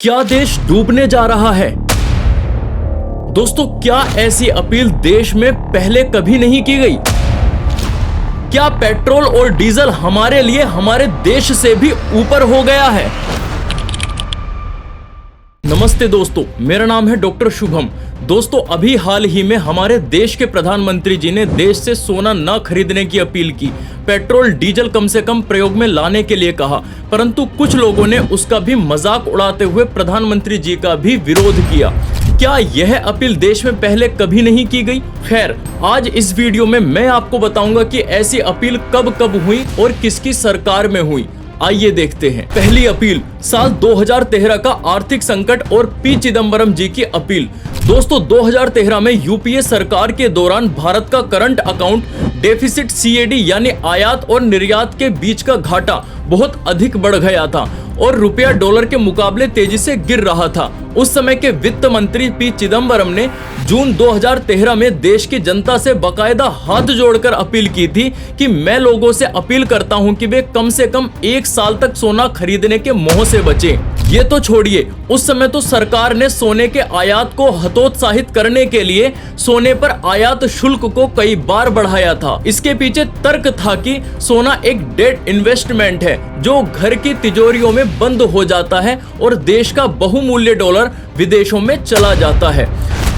क्या देश डूबने जा रहा है? दोस्तों, क्या ऐसी अपील देश में पहले कभी नहीं की गई? क्या पेट्रोल और डीजल हमारे लिए हमारे देश से भी ऊपर हो गया है? नमस्ते दोस्तों, मेरा नाम है डॉक्टर शुभम। दोस्तों, अभी हाल ही में हमारे देश के प्रधानमंत्री जी ने देश से सोना न खरीदने की अपील की, पेट्रोल डीजल कम से कम प्रयोग में लाने के लिए कहा, परंतु कुछ लोगों ने उसका भी मजाक उड़ाते हुए प्रधानमंत्री जी का भी विरोध किया। क्या यह अपील देश में पहले कभी नहीं की गई? खैर, आज इस वीडियो में मैं आपको बताऊंगा कि ऐसी अपील कब कब हुई और किसकी सरकार में हुई। आइए देखते हैं। पहली अपील, साल 2013 का आर्थिक संकट और पी चिदम्बरम जी की अपील। दोस्तों, 2013 में यूपीए सरकार के दौरान भारत का करंट अकाउंट डेफिसिट सीएडी यानी आयात और निर्यात के बीच का घाटा बहुत अधिक बढ़ गया था और रुपया डॉलर के मुकाबले तेजी से गिर रहा था। उस समय के वित्त मंत्री पी चिदम्बरम ने जून 2013 में देश की जनता से बकायदा हाथ जोड़कर अपील की थी कि मैं लोगों से अपील करता हूं कि वे कम से कम 1 साल तक सोना खरीदने के मोह से बचें। ये तो छोड़िए, उस समय तो सरकार ने सोने के आयात को हतोत्साहित करने के लिए सोने पर आयात शुल्क को कई बार बढ़ाया था। इसके पीछे तर्क था कि सोना एक डेट इन्वेस्टमेंट है जो घर की तिजोरियों में बंद हो जाता है और देश का बहुमूल्य डॉलर विदेशों में चला जाता है।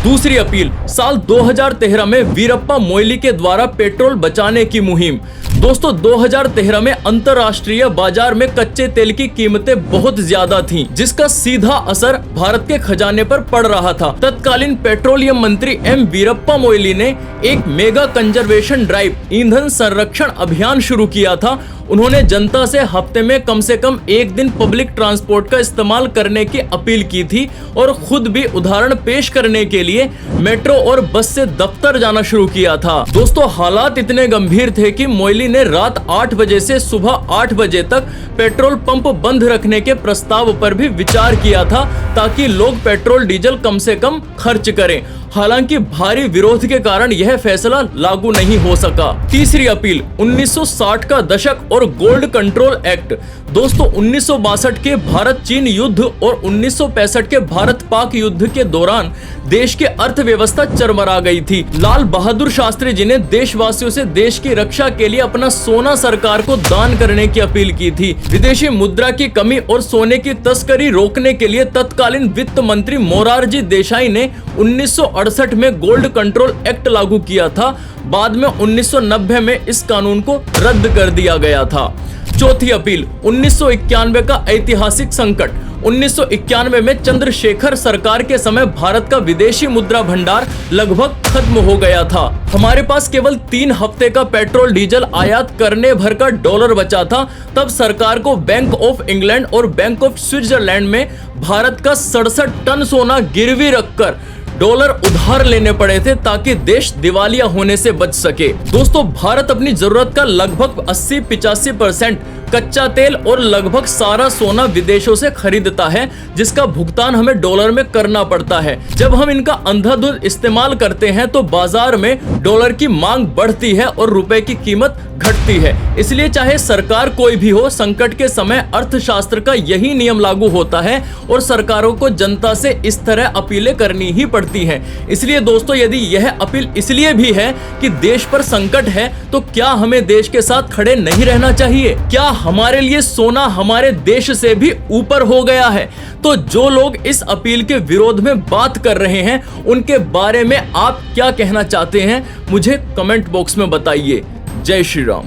दूसरी अपील, साल 2013 में वीरप्पा मोइली के द्वारा पेट्रोल बचाने की मुहिम। दोस्तों, 2013 में अंतर्राष्ट्रीय बाजार में कच्चे तेल की कीमतें बहुत ज्यादा थीं, जिसका सीधा असर भारत के खजाने पर पड़ रहा था। तत्कालीन पेट्रोलियम मंत्री एम वीरप्पा मोइली ने एक मेगा कंजर्वेशन ड्राइव ईंधन संरक्षण अभियान शुरू किया था। उन्होंने जनता से हफ्ते में कम से कम 1 दिन पब्लिक ट्रांसपोर्ट का इस्तेमाल करने की अपील की थी और खुद भी उदाहरण पेश करने के लिए मेट्रो और बस से दफ्तर जाना शुरू किया था। दोस्तों, हालात इतने गंभीर थे कि मोइली ने रात 8 बजे से सुबह 8 बजे तक पेट्रोल पंप बंद रखने के प्रस्ताव पर भी विचार किया था ताकि लोग पेट्रोल डीजल कम से कम खर्च करें। हालांकि भारी विरोध के कारण यह फैसला लागू नहीं हो सका। तीसरी अपील, 1960 का दशक और गोल्ड कंट्रोल एक्ट। दोस्तों, 1962 के भारत चीन युद्ध और 1965 के भारत पाक युद्ध के दौरान देश की अर्थव्यवस्था चरमरा गई थी। लाल बहादुर शास्त्री जी ने देशवासियों से देश की रक्षा के लिए अपना सोना सरकार को दान करने की अपील की थी। विदेशी मुद्रा की कमी और सोने की तस्करी रोकने के लिए तत्कालीन वित्त मंत्री मोरारजी देसाई ने 1968 में गोल्ड कंट्रोल एक्ट लागू किया था। बाद में 1990 में इस कानून को रद्द कर दिया गया था। चौथी अपील, 1991 का ऐतिहासिक संकट। 1991 में चंद्रशेखर सरकार के समय भारत का विदेशी मुद्रा भंडार लगभग खत्म हो गया था। हमारे पास केवल 3 हफ्ते का पेट्रोल डीजल आयात करने भर का डॉलर बचा था। तब सरकार को बैंक ऑफ इंग्लैंड और बैंक ऑफ स्विट्जरलैंड में भारत का 67 टन सोना गिरवी रखकर डॉलर उधार लेने पड़े थे ताकि देश दिवालिया होने से बच सके। दोस्तों, भारत अपनी जरूरत का लगभग 80-85% कच्चा तेल और लगभग सारा सोना विदेशों से खरीदता है, जिसका भुगतान हमें डॉलर में करना पड़ता है। जब हम इनका अंधाधुंध इस्तेमाल करते हैं तो बाजार में डॉलर की मांग बढ़ती है और रुपए की कीमत घटती है। इसलिए चाहे सरकार कोई भी हो, संकट के समय अर्थशास्त्र का यही नियम लागू होता है और सरकारों को जनता से इस तरह अपीलें करनी ही पड़ती हैं। इसलिए दोस्तों, यदि यह अपील इसलिए भी है कि देश पर संकट है, तो क्या हमें देश के साथ खड़े नहीं रहना चाहिए? क्या हमारे लिए सोना हमारे देश से भी ऊपर हो गया है? तो जो लोग इस अपील के विरोध में बात कर रहे हैं, उनके बारे में आप क्या कहना चाहते हैं? मुझे कमेंट बॉक्स में बताइए। जय श्री राम।